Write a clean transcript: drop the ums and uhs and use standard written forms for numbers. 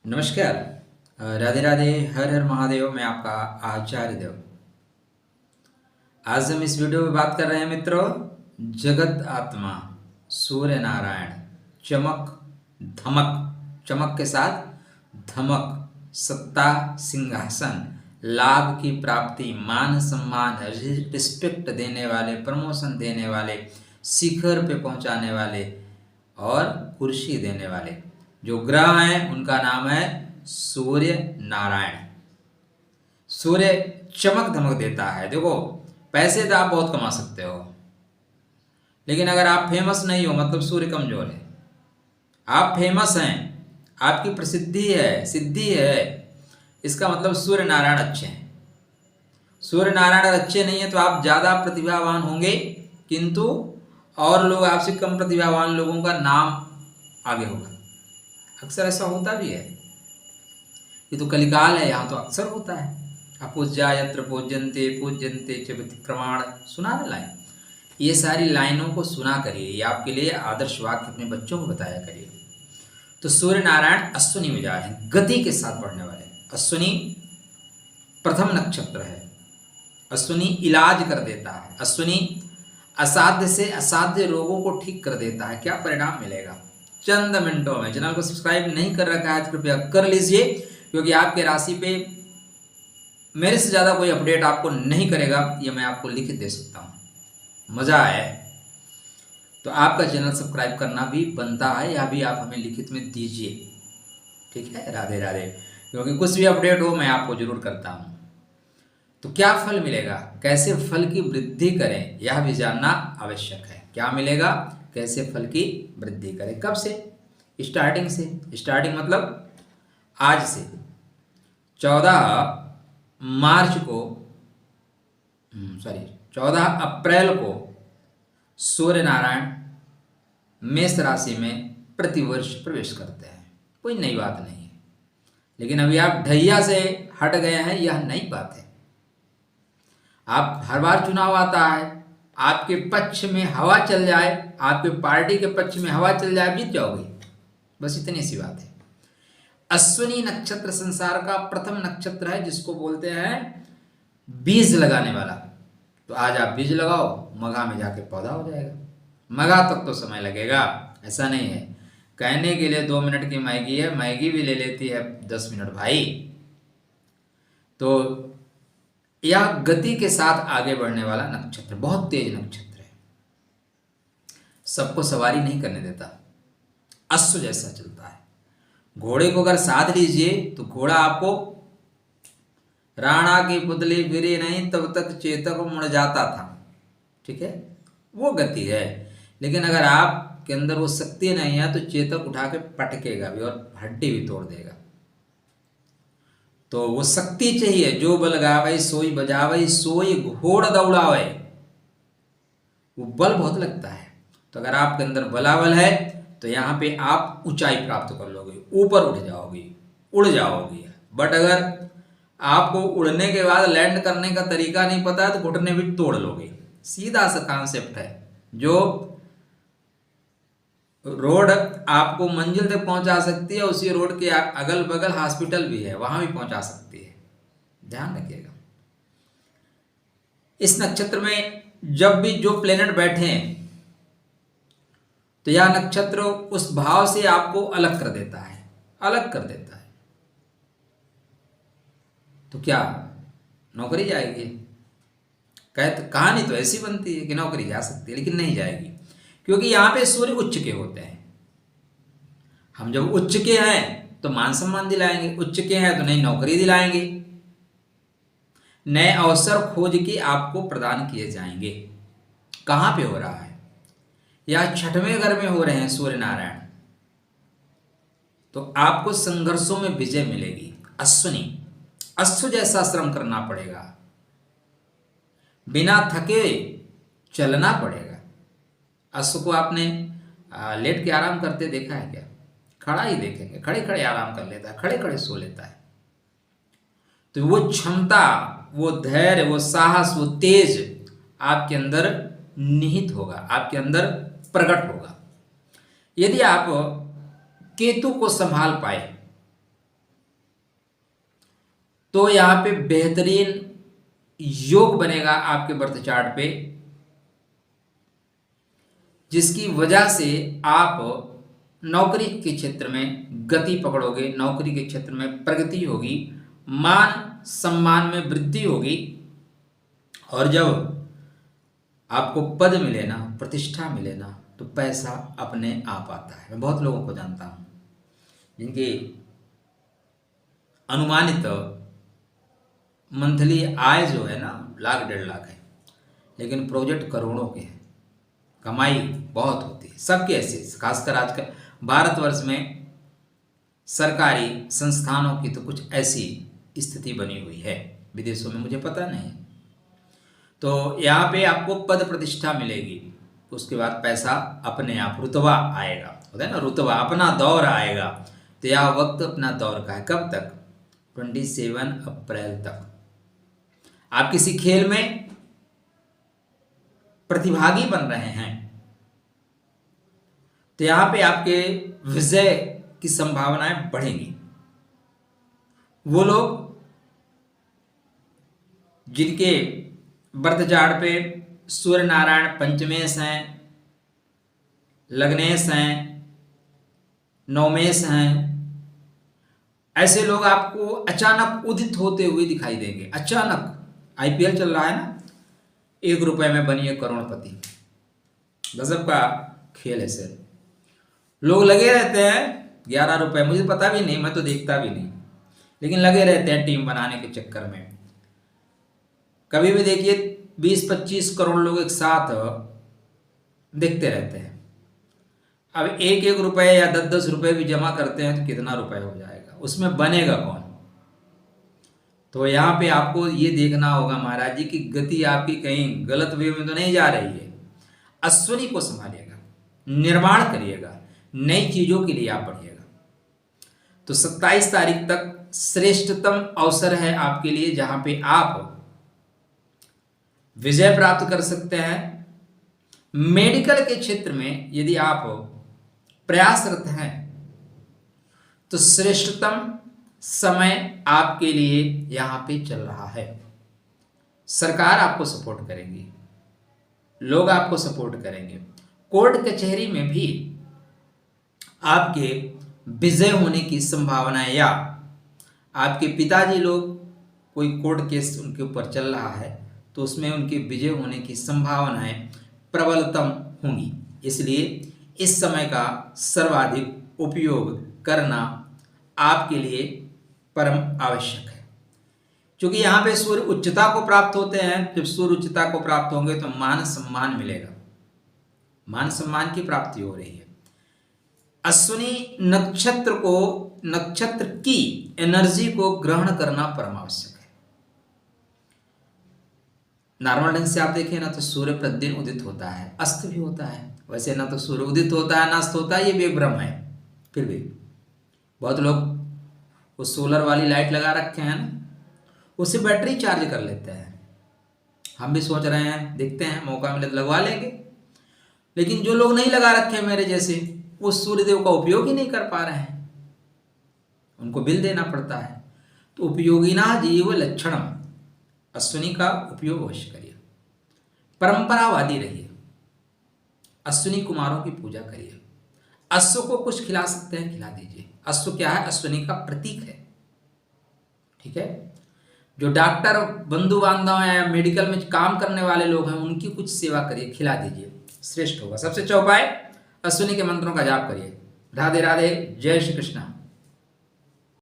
नमस्कार। राधे राधे, हर हर महादेव। मैं आपका आचार्य देव। आज हम इस वीडियो में बात कर रहे हैं मित्रों, जगत आत्मा सूर्य नारायण, चमक धमक, चमक के साथ धमक, सत्ता सिंहासन, लाभ की प्राप्ति, मान सम्मान, रिस्पेक्ट देने वाले, प्रमोशन देने वाले, शिखर पे पहुंचाने वाले और कुर्सी देने वाले जो ग्रह हैं उनका नाम है सूर्य नारायण। सूर्य चमक धमक देता है। देखो, पैसे तो आप बहुत कमा सकते हो, लेकिन अगर आप फेमस नहीं हो मतलब सूर्य कमजोर है। आप फेमस हैं, आपकी प्रसिद्धि है, सिद्धि है, इसका मतलब सूर्य नारायण अच्छे हैं। सूर्य नारायण अच्छे नहीं है तो आप ज़्यादा प्रतिभावान होंगे, किंतु और लोग आपसे कम प्रतिभावान लोगों का नाम आगे होगा। अक्सर ऐसा होता भी है। ये तो कलिकाल है, यहाँ तो अक्सर होता है। अपूज्या यत्र पूज्यन्ते पूज्यन्ते च विप्रमाण, सुना ना लाइन। ये सारी लाइनों को सुना करिए, ये आपके लिए आदर्श वाक्य अपने बच्चों को बताया करिए। तो सूर्य नारायण अश्विनी में जा रहे हैं, गति के साथ बढ़ने वाले। अश्विनी प्रथम नक्षत्र है। अश्विनी इलाज कर देता है। अश्विनी असाध्य से असाध्य रोगों को ठीक कर देता है। क्या परिणाम मिलेगा चंद मिनटों में। चैनल को सब्सक्राइब नहीं कर रखा है तो कृपया कर लीजिए, क्योंकि आपके राशि पे मेरे से ज़्यादा कोई अपडेट आपको नहीं करेगा, ये मैं आपको लिखित दे सकता हूँ। मज़ा आए तो आपका चैनल सब्सक्राइब करना भी बनता है, या भी आप हमें लिखित में दीजिए। ठीक है, राधे राधे। क्योंकि कुछ भी अपडेट हो मैं आपको जरूर करता हूँ। तो क्या फल मिलेगा, कैसे फल की वृद्धि करें, यह भी जानना आवश्यक है। क्या मिलेगा, कैसे फल की वृद्धि करें, कब से? स्टार्टिंग से। स्टार्टिंग मतलब आज से 14 मार्च को 14 अप्रैल को सूर्य नारायण मेष राशि में प्रतिवर्ष प्रवेश करते हैं। कोई नई बात नहीं है, लेकिन अभी आप ढैया से हट गए हैं, यह नई बात है। आप हर बार चुनाव आता है, आपके पक्ष में हवा चल जाए, आपके पार्टी के पक्ष में हवा चल जाए, जीत जाओगे। बस इतनी सी बात है। अश्विनी नक्षत्र संसार का प्रथम नक्षत्र है, जिसको बोलते हैं बीज लगाने वाला। तो आज आप बीज लगाओ, मघा में जाके पौधा हो जाएगा। मघा तक तो समय लगेगा, ऐसा नहीं है। कहने के लिए 2 मिनट की मैगी है, मैगी भी ले लेती है 10 मिनट भाई। तो यह गति के साथ आगे बढ़ने वाला नक्षत्र, बहुत तेज नक्षत्र है, सबको सवारी नहीं करने देता, अश्व जैसा चलता है। घोड़े को अगर साध लीजिए तो घोड़ा आपको, राणा की पुतली फिरी नहीं तब तक चेतक मुड़ जाता था। ठीक है, वो गति है। लेकिन अगर आपके अंदर वो शक्ति नहीं है तो चेतक उठा के पटकेगा भी और हड्डी भी तोड़ देगा। तो वो शक्ति चाहिए। जो बल गावै सोई बजावै सोई घोड़ दौड़ावै, वो बल बहुत लगता है। तो अगर आपके अंदर बलाबल है तो यहाँ पे आप ऊंचाई प्राप्त कर लोगे, ऊपर उठ जाओगे, उड़ जाओगे। बट अगर आपको उड़ने के बाद लैंड करने का तरीका नहीं पता है तो घुटने भी तोड़ लोगे। सीधा सा कॉन्सेप्ट है। जो रोड आपको मंजिल तक पहुंचा सकती है, उसी रोड के अगल बगल हॉस्पिटल भी है, वहां भी पहुंचा सकती है। ध्यान रखिएगा। इस नक्षत्र में जब भी जो प्लेनेट बैठे हैं तो यह नक्षत्र उस भाव से आपको अलग कर देता है, अलग कर देता है। तो क्या नौकरी जाएगी? कहानी तो ऐसी बनती है कि नौकरी जा सकती है, लेकिन नहीं जाएगी, क्योंकि यहां पे सूर्य उच्च के होते हैं। हम जब उच्च के हैं तो मान सम्मान दिलाएंगे, उच्च के हैं तो नई नौकरी दिलाएंगे, नए अवसर खोज के आपको प्रदान किए जाएंगे। कहां पे हो रहा है? या 6वें घर में हो रहे हैं सूर्य नारायण। तो आपको संघर्षों में विजय मिलेगी। अश्विनी, अश्व जैसा श्रम करना पड़ेगा, बिना थके चलना पड़ेगा। अश्व को आपने लेट के आराम करते देखा है क्या? खड़ा ही देखेंगे, खड़े खड़े आराम कर लेता है, खड़े खड़े सो लेता है। तो वो क्षमता, वो धैर्य, वो साहस, वो तेज आपके अंदर निहित होगा, आपके अंदर प्रकट होगा। यदि आप केतु को संभाल पाए तो यहाँ पे बेहतरीन योग बनेगा आपके बर्थ चार्ट पे, जिसकी वजह से आप नौकरी के क्षेत्र में गति पकड़ोगे, नौकरी के क्षेत्र में प्रगति होगी, मान सम्मान में वृद्धि होगी। और जब आपको पद मिले ना, प्रतिष्ठा मिले ना, तो पैसा अपने आप आता है। मैं बहुत लोगों को जानता हूँ जिनकी अनुमानित मंथली आय जो है ना 1,00,000-1,50,000 है, लेकिन प्रोजेक्ट करोड़ों के हैं, कमाई बहुत होती है सबके ऐसे। खासकर आजकल भारतवर्ष में सरकारी संस्थानों की तो कुछ ऐसी स्थिति बनी हुई है, विदेशों में मुझे पता नहीं। तो यहाँ पे आपको पद प्रतिष्ठा मिलेगी, उसके बाद पैसा अपने आप, रुतबा आएगा, होता है ना रुतबा, अपना दौर आएगा। तो यह वक्त अपना दौर का है। कब तक? 27 अप्रैल तक। आप किसी खेल में प्रतिभागी बन रहे हैं तो यहां पे आपके विजय की संभावनाएं बढ़ेंगी। वो लोग जिनके बर्थ चार्ट पे सूर्य नारायण पंचमेश हैं, लग्नेश हैं, नवमेश हैं, ऐसे लोग आपको अचानक उदित होते हुए दिखाई देंगे। अचानक आईपीएल चल रहा है ना, 1 रुपए में बनिए करोड़पति, गजब का खेल है सर। लोग लगे रहते हैं 11 रुपए, मुझे पता भी नहीं, मैं तो देखता भी नहीं, लेकिन लगे रहते हैं टीम बनाने के चक्कर में। कभी भी देखिए 20-25 करोड़ लोग एक साथ देखते रहते हैं। अब 1-1 रुपए या 10-10 रुपए भी जमा करते हैं तो कितना रुपए हो जाएगा, उसमें बनेगा कौन? तो यहाँ पे आपको ये देखना होगा महाराज जी की गति आपकी कहीं गलत वे में तो नहीं जा रही है। अश्विनी को संभालिएगा, निर्माण करिएगा, नई चीजों के लिए आप बढ़िएगा। तो 27 तारीख तक श्रेष्ठतम अवसर है आपके लिए, जहां पे आप विजय प्राप्त कर सकते हैं। मेडिकल के क्षेत्र में यदि आप प्रयासरत हैं तो श्रेष्ठतम समय आपके लिए यहां पे चल रहा है। सरकार आपको सपोर्ट करेगी, लोग आपको सपोर्ट करेंगे। कोर्ट कचहरी में भी आपके विजय होने की संभावनाएं, या आपके पिताजी लोग कोई कोर्ट केस उनके ऊपर चल रहा है तो उसमें उनके विजय होने की संभावनाएं प्रबलतम होंगी। इसलिए इस समय का सर्वाधिक उपयोग करना आपके लिए परम आवश्यक है, क्योंकि यहाँ पे सूर्य उच्चता को प्राप्त होते हैं। जब सूर्य उच्चता को प्राप्त होंगे तो मान सम्मान मिलेगा, मान सम्मान की प्राप्ति हो रही है। अश्विनी नक्षत्र को, नक्षत्र की एनर्जी को ग्रहण करना परम आवश्यक है। नॉर्मल ढंग से आप देखें ना तो सूर्य प्रतिदिन उदित होता है, अस्त भी होता है। वैसे ना तो सूर्य उदित होता है ना अस्त होता है, ये भी एक भ्रम है। फिर भी बहुत लोग वो सोलर वाली लाइट लगा रखे हैं ना, उससे बैटरी चार्ज कर लेते हैं। हम भी सोच रहे हैं, देखते हैं मौका मिले तो लगवा लेंगे। लेकिन जो लोग नहीं लगा रखे हैं मेरे जैसे, वो सूर्यदेव का उपयोग ही नहीं कर पा रहे हैं, उनको बिल देना पड़ता है। तो उपयोगिना जीव लक्षणम, अश्विनी का उपयोग अवश्य करिए, परंपरावादी रहिए, अश्विनी कुमारों की पूजा करिए। अश्व को कुछ खिला सकते हैं, खिला दीजिए। अश्व क्या है? अश्विनी का प्रतीक है, ठीक है। जो डॉक्टर बंधु बांधव या मेडिकल में काम करने वाले लोग हैं, उनकी कुछ सेवा करिए, खिला दीजिए, श्रेष्ठ होगा। सबसे अच्छा उपाय, अश्विनी के मंत्रों का जाप करिए। राधे राधे, जय श्री कृष्ण।